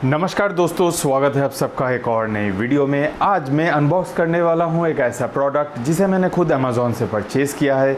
नमस्कार दोस्तों, स्वागत है आप सबका एक और नई वीडियो में। आज मैं अनबॉक्स करने वाला हूं एक ऐसा प्रोडक्ट जिसे मैंने खुद अमेज़ॉन से परचेज़ किया है।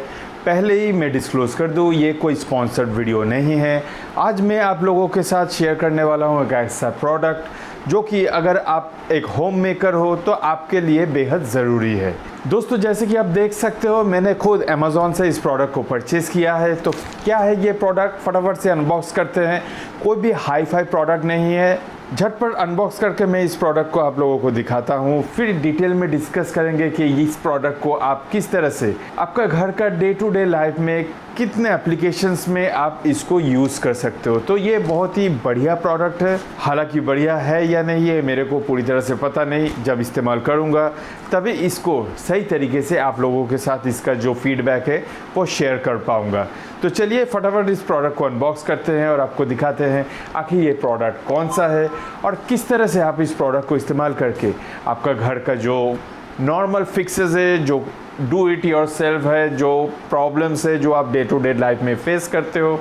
पहले ही मैं डिस्क्लोज़ कर दूं, ये कोई स्पॉन्सर्ड वीडियो नहीं है। आज मैं आप लोगों के साथ शेयर करने वाला हूं एक ऐसा प्रोडक्ट जो कि अगर आप एक होम मेकर हो तो आपके लिए बेहद ज़रूरी है। दोस्तों, जैसे कि आप देख सकते हो, मैंने खुद अमेज़ॉन से इस प्रोडक्ट को परचेज़ किया है। तो क्या है ये प्रोडक्ट, फटाफट से अनबॉक्स करते हैं। कोई भी हाई फाई प्रोडक्ट नहीं है, झटपट अनबॉक्स करके मैं इस प्रोडक्ट को आप लोगों को दिखाता हूँ। फिर डिटेल में डिस्कस करेंगे कि इस प्रोडक्ट को आप किस तरह से आपका घर का डे टू डे लाइफ में कितने एप्लीकेशंस में आप इसको यूज़ कर सकते हो। तो ये बहुत ही बढ़िया प्रोडक्ट है। हालांकि बढ़िया है या नहीं ये मेरे को पूरी तरह से पता नहीं, जब इस्तेमाल करूँगा तभी इसको सही तरीके से आप लोगों के साथ इसका जो फीडबैक है वो शेयर कर पाऊँगा। तो चलिए फटाफट इस प्रोडक्ट को अनबॉक्स करते हैं और आपको दिखाते हैं आखिर ये प्रोडक्ट कौन सा है और किस तरह से आप इस प्रोडक्ट को इस्तेमाल करके आपका घर का जो नॉर्मल फिक्सेस है, जो डू इट योरसेल्फ है, जो प्रॉब्लम्स है जो आप डे टू डे लाइफ में फेस करते हो,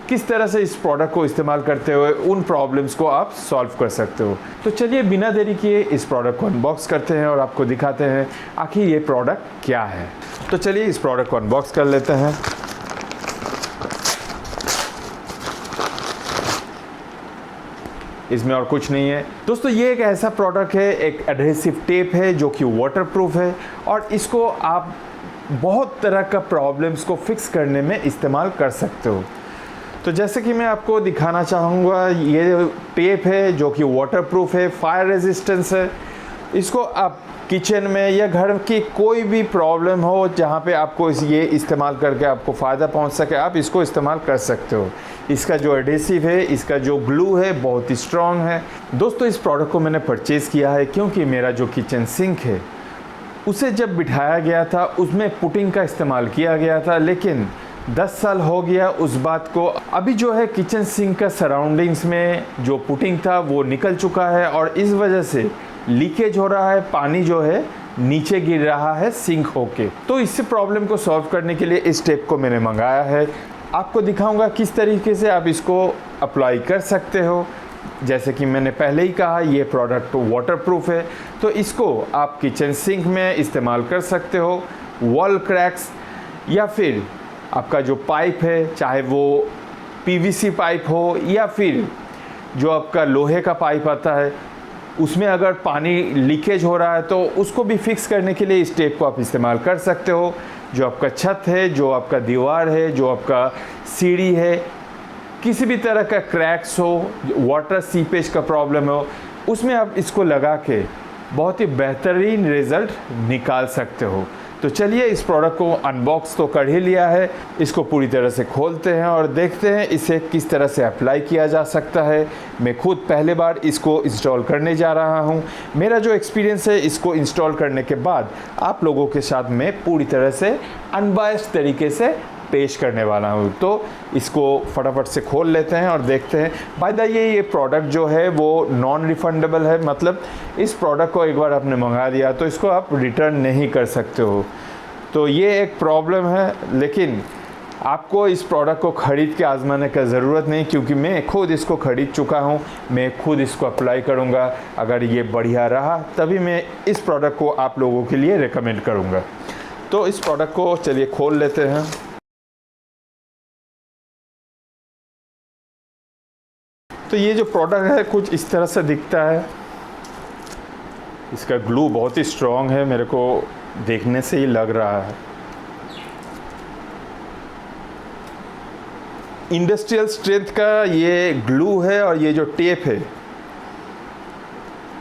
किस तरह से इस प्रोडक्ट को इस्तेमाल करते हुए उन प्रॉब्लम्स को आप सॉल्व कर सकते हो। तो चलिए बिना देरी किए इस प्रोडक्ट को अनबॉक्स करते हैं और आपको दिखाते हैं आखिर ये प्रोडक्ट क्या है। तो चलिए इस प्रोडक्ट को अनबॉक्स कर लेते हैं। इसमें और कुछ नहीं है दोस्तों। ये एक ऐसा प्रोडक्ट है, एक एडहेसिव टेप है जो कि वाटरप्रूफ है और इसको आप बहुत तरह का प्रॉब्लम्स को फिक्स करने में इस्तेमाल कर सकते हो। तो जैसे कि मैं आपको दिखाना चाहूँगा, ये टेप है जो कि वाटरप्रूफ है, फायर रेजिस्टेंस है। इसको आप किचन में या घर की कोई भी प्रॉब्लम हो जहाँ पे आपको ये इस्तेमाल करके आपको फ़ायदा पहुँच सके, आप इसको इस्तेमाल कर सकते हो। इसका जो एडेसिव है, इसका जो ग्लू है बहुत ही स्ट्रॉन्ग है। दोस्तों, इस प्रोडक्ट को मैंने परचेज़ किया है क्योंकि मेरा जो किचन सिंक है उसे जब बिठाया गया था उसमें पुटिंग का इस्तेमाल किया गया था, लेकिन 10 साल हो गया उस बात को। अभी जो है किचन सिंक का सराउंडिंग्स में जो पुटिंग था वो निकल चुका है और इस वजह से लीकेज हो रहा है, पानी जो है नीचे गिर रहा है सिंक होके। तो इस प्रॉब्लम को सॉल्व करने के लिए इस टेप को मैंने मंगाया है। आपको दिखाऊंगा किस तरीके से आप इसको अप्लाई कर सकते हो। जैसे कि मैंने पहले ही कहा, ये प्रोडक्ट वाटरप्रूफ है तो इसको आप किचन सिंक में इस्तेमाल कर सकते हो। वॉल क्रैक्स या फिर आपका जो पाइप है, चाहे वो पीवीसी पाइप हो या फिर जो आपका लोहे का पाइप आता है, उसमें अगर पानी लीकेज हो रहा है तो उसको भी फिक्स करने के लिए इस टेप को आप इस्तेमाल कर सकते हो। जो आपका छत है, जो आपका दीवार है, जो आपका सीढ़ी है, किसी भी तरह का क्रैक्स हो, वाटर सीपेज का प्रॉब्लम हो, उसमें आप इसको लगा के बहुत ही बेहतरीन रिज़ल्ट निकाल सकते हो। तो चलिए इस प्रोडक्ट को अनबॉक्स तो कर ही लिया है, इसको पूरी तरह से खोलते हैं और देखते हैं इसे किस तरह से अप्लाई किया जा सकता है। मैं खुद पहले बार इसको इंस्टॉल करने जा रहा हूं। मेरा जो एक्सपीरियंस है इसको इंस्टॉल करने के बाद आप लोगों के साथ मैं पूरी तरह से अनबायस्ड तरीके से पेश करने वाला हूँ। तो इसको फटाफट से खोल लेते हैं और देखते हैं। बाय द वे, ये प्रोडक्ट जो है वो नॉन रिफंडेबल है, मतलब इस प्रोडक्ट को एक बार आपने मंगा दिया तो इसको आप रिटर्न नहीं कर सकते हो। तो ये एक प्रॉब्लम है, लेकिन आपको इस प्रोडक्ट को ख़रीद के आजमाने का ज़रूरत नहीं, क्योंकि मैं खुद इसको ख़रीद चुका हूँ। मैं खुद इसको अप्लाई करूँगा। अगर ये बढ़िया रहा तभी मैं इस प्रोडक्ट को आप लोगों के लिए रिकमेंड करूँगा। तो इस प्रोडक्ट को चलिए खोल लेते हैं। तो ये जो प्रोडक्ट है कुछ इस तरह से दिखता है। इसका ग्लू बहुत ही स्ट्रॉन्ग है, मेरे को देखने से ही लग रहा है। इंडस्ट्रियल स्ट्रेंथ का ये ग्लू है और ये जो टेप है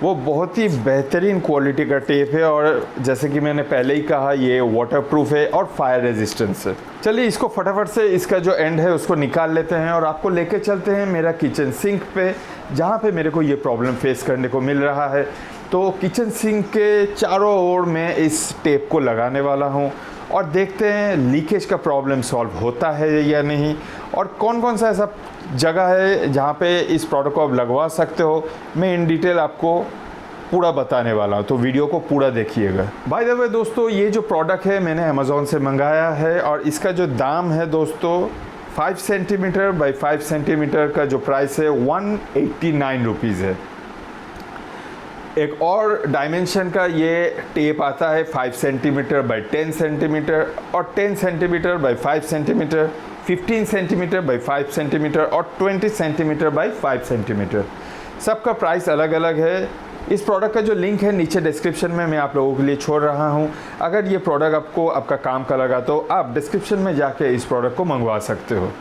वो बहुत ही बेहतरीन क्वालिटी का टेप है और जैसे कि मैंने पहले ही कहा, ये वाटरप्रूफ है और फायर रेजिस्टेंस है। चलिए इसको फटाफट से इसका जो एंड है उसको निकाल लेते हैं और आपको लेके चलते हैं मेरा किचन सिंक पे, जहाँ पे मेरे को ये प्रॉब्लम फेस करने को मिल रहा है। तो किचन सिंक के चारों ओर मैं इस टेप को लगाने वाला हूँ और देखते हैं लीकेज का प्रॉब्लम सॉल्व होता है या नहीं, और कौन कौन सा ऐसा जगह है जहाँ पे इस प्रोडक्ट को आप लगवा सकते हो। मैं इन डिटेल आपको पूरा बताने वाला हूँ, तो वीडियो को पूरा देखिएगा। बाय द वे दोस्तों, ये जो प्रोडक्ट है मैंने अमेज़ॉन से मंगाया है और इसका जो दाम है दोस्तों 5 सेंटीमीटर बाई 5 सेंटीमीटर का जो प्राइस है 189 रुपीज़ है। एक और डायमेंशन का ये टेप आता है 5 सेंटीमीटर बाई 10 सेंटीमीटर और 10 centimetre by 5 centimetre, 15 centimetre by 5 centimetre और 20 सेंटीमीटर बाई 5 सेंटीमीटर। सबका प्राइस अलग अलग है। इस प्रोडक्ट का जो लिंक है नीचे डिस्क्रिप्शन में मैं आप लोगों के लिए छोड़ रहा हूँ। अगर ये प्रोडक्ट आपको आपका काम का लगा तो आप डिस्क्रिप्शन में जाके इस प्रोडक्ट को मंगवा सकते हो।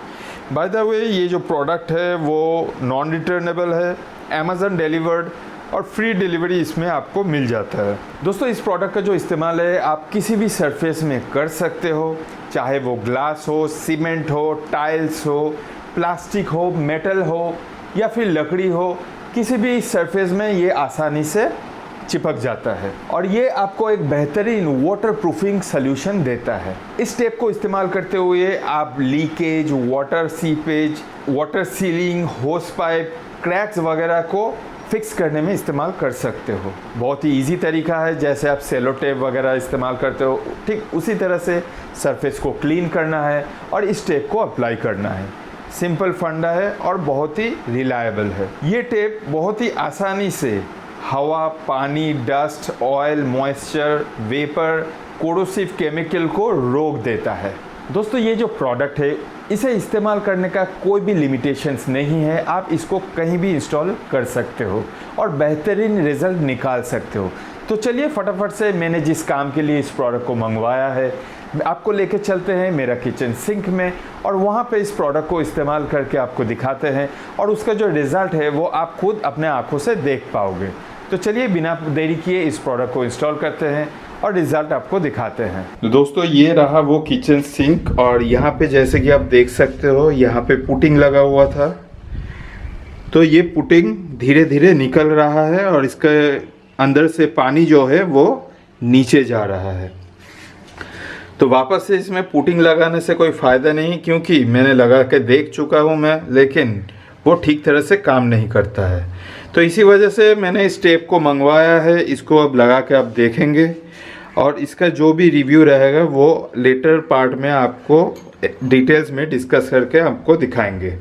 बाय द वे ये जो प्रोडक्ट है वो नॉन रिटर्नेबल है, अमेज़न डिलीवर्ड और फ्री डिलीवरी इसमें आपको मिल जाता है। दोस्तों इस प्रोडक्ट का जो इस्तेमाल है आप किसी भी सरफेस में कर सकते हो, चाहे वो ग्लास हो, सीमेंट हो, टाइल्स हो, प्लास्टिक हो, मेटल हो या फिर लकड़ी हो, किसी भी सरफेस में ये आसानी से चिपक जाता है और ये आपको एक बेहतरीन वाटर प्रूफिंग सोल्यूशन देता है। इस टेप को इस्तेमाल करते हुए आप leakage, water seepage, water ceiling, होस पाइप, क्रैक्स वगैरह को फिक्स करने में इस्तेमाल कर सकते हो। बहुत ही इजी तरीका है, जैसे आप सेलो टेप वगैरह इस्तेमाल करते हो ठीक उसी तरह से सरफेस को क्लीन करना है और इस टेप को अप्लाई करना है। सिंपल फंडा है और बहुत ही रिलायबल है। ये टेप बहुत ही आसानी से हवा, पानी, dust, oil, moisture, vapour, corrosive chemical को रोक देता है। दोस्तों ये जो प्रोडक्ट है इसे इस्तेमाल करने का कोई भी लिमिटेशंस नहीं है। आप इसको कहीं भी इंस्टॉल कर सकते हो और बेहतरीन रिज़ल्ट निकाल सकते हो। तो चलिए फटाफट से मैंने जिस काम के लिए इस प्रोडक्ट को मंगवाया है आपको लेके चलते हैं मेरा किचन सिंक में और वहाँ पे इस प्रोडक्ट को इस्तेमाल करके आपको दिखाते हैं और उसका जो रिज़ल्ट है वो आप खुद अपने आँखों से देख पाओगे। तो चलिए बिना देरी किए इस प्रोडक्ट को इंस्टॉल करते हैं और रिज़ल्ट आपको दिखाते हैं। तो दोस्तों ये रहा वो किचन सिंक और यहाँ पे जैसे कि आप देख सकते हो यहाँ पे पुटिंग लगा हुआ था। तो ये पुटिंग धीरे धीरे निकल रहा है और इसके अंदर से पानी जो है वो नीचे जा रहा है। तो वापस से इसमें पुटिंग लगाने से कोई फ़ायदा नहीं, क्योंकि मैंने लगा के देख चुका हूँ मैं, लेकिन वो ठीक तरह से काम नहीं करता है। तो इसी वजह से मैंने इस टेप को मंगवाया है। इसको अब लगा के आप देखेंगे और इसका जो भी रिव्यू रहेगा वो लेटर पार्ट में आपको डिटेल्स में डिस्कस करके आपको दिखाएंगे।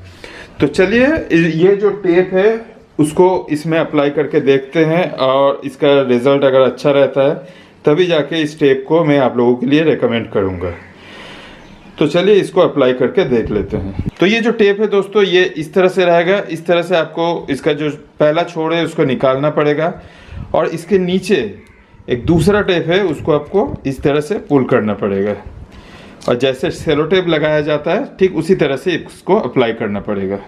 तो चलिए ये जो टेप है उसको इसमें अप्लाई करके देखते हैं और इसका रिज़ल्ट अगर अच्छा रहता है तभी जाके इस टेप को मैं आप लोगों के लिए रेकमेंड करूँगा। तो चलिए इसको अप्लाई करके देख लेते हैं। तो ये जो टेप है दोस्तों ये इस तरह से रहेगा। इस तरह से आपको इसका जो पहला छोर है उसको निकालना पड़ेगा और इसके नीचे एक दूसरा टेप है उसको आपको इस तरह से पुल करना पड़ेगा और जैसे सेलो टेप लगाया जाता है ठीक उसी तरह से इसको अप्लाई करना पड़ेगा।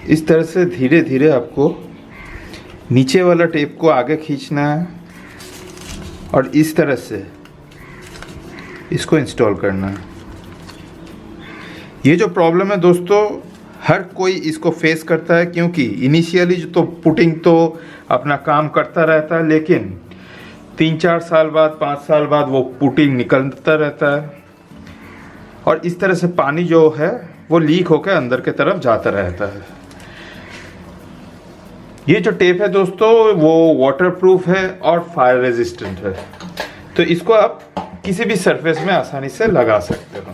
इस तरह से धीरे धीरे आपको नीचे वाला टेप को आगे खींचना है और इस तरह से इसको इंस्टॉल करना है। ये जो प्रॉब्लम है दोस्तों हर कोई इसको फेस करता है, क्योंकि इनिशियली जो तो पुटिंग तो अपना काम करता रहता है, लेकिन 3-4 साल बाद 5 साल बाद वो पुटिंग निकलता रहता है और इस तरह से पानी जो है वो लीक होकर अंदर की तरफ जाता रहता है। ये जो टेप है दोस्तों वो वाटरप्रूफ है और फायर रेजिस्टेंट है, तो इसको आप किसी भी सरफेस में आसानी से लगा सकते हो।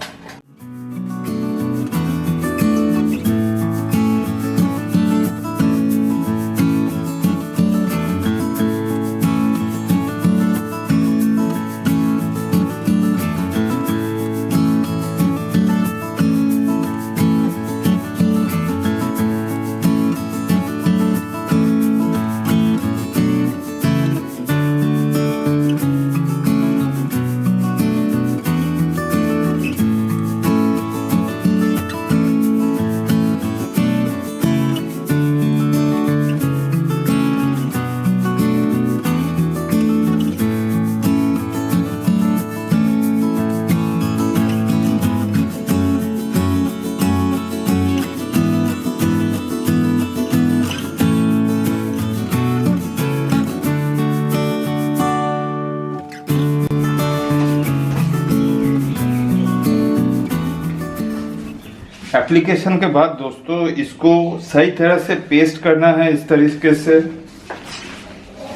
एप्लीकेशन के बाद दोस्तों इसको सही तरह से पेस्ट करना है इस तरीके से,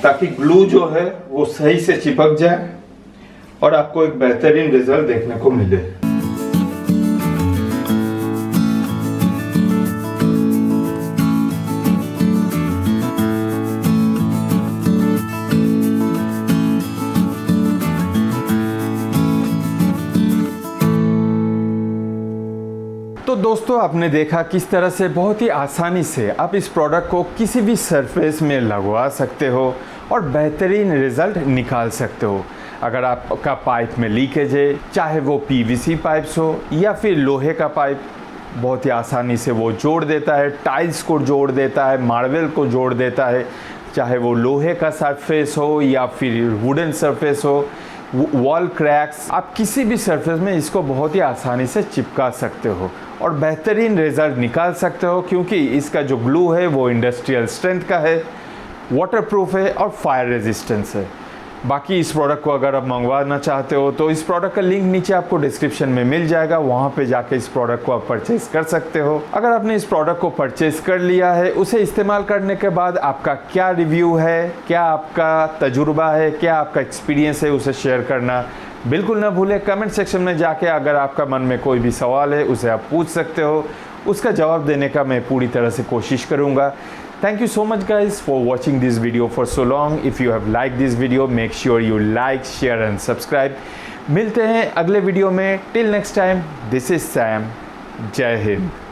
ताकि ग्लू जो है वो सही से चिपक जाए और आपको एक बेहतरीन रिजल्ट देखने को मिले। तो दोस्तों आपने देखा किस तरह से बहुत ही आसानी से आप इस प्रोडक्ट को किसी भी सरफेस में लगवा सकते हो और बेहतरीन रिजल्ट निकाल सकते हो। अगर आपका पाइप में लीकेज है, चाहे वो पीवीसी पाइप्स हो या फिर लोहे का पाइप, बहुत ही आसानी से वो जोड़ देता है, टाइल्स को जोड़ देता है, मार्बल को जोड़ देता है, चाहे वो लोहे का सरफेस हो या फिर वुडन सरफेस हो, वॉल क्रैक्स, आप किसी भी सरफेस में इसको बहुत ही आसानी से चिपका सकते हो और बेहतरीन रिजल्ट निकाल सकते हो, क्योंकि इसका जो ग्लू है वो इंडस्ट्रियल स्ट्रेंथ का है, वाटरप्रूफ है और फायर रेजिस्टेंस है। बाकी इस प्रोडक्ट को अगर आप मंगवाना चाहते हो तो इस प्रोडक्ट का लिंक नीचे आपको डिस्क्रिप्शन में मिल जाएगा, वहाँ पे जाके इस प्रोडक्ट को आप परचेज कर सकते हो। अगर आपने इस प्रोडक्ट को परचेज कर लिया है, उसे इस्तेमाल करने के बाद आपका क्या रिव्यू है, क्या आपका तजुर्बा है, क्या आपका एक्सपीरियंस है, उसे शेयर करना बिल्कुल ना भूलें। कमेंट सेक्शन में जाके अगर आपका मन में कोई भी सवाल है उसे आप पूछ सकते हो, उसका जवाब देने का मैं पूरी तरह से कोशिश करूँगा। Thank you so much guys for watching this video for so long. If you have liked this video, make sure you like, share and subscribe. मिलते हैं अगले वीडियो में। Till next time, this is Sam. जय हिंद।